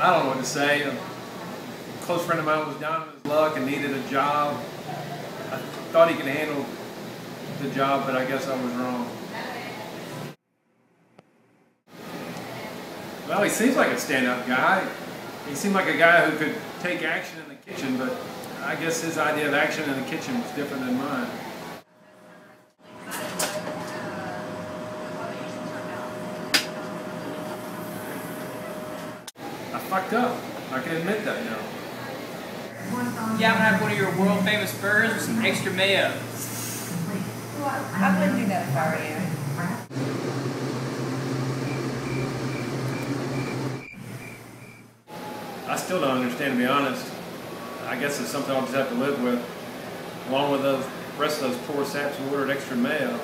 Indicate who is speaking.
Speaker 1: I don't know what to say. A close friend of mine was down on his luck and needed a job. I thought he could handle the job, but I guess I was wrong. Well, he seems like a stand-up guy. He seemed like a guy who could take action in the kitchen, but I guess his idea of action in the kitchen was different than mine. I fucked up. I can admit that now.
Speaker 2: Yeah, I'm gonna have one of your world famous burgers with some extra mayo.
Speaker 3: I wouldn't do that if I were you.
Speaker 1: I still don't understand, to be honest. I guess it's something I'll just have to live with. Along with the rest of those poor saps who ordered extra mayo.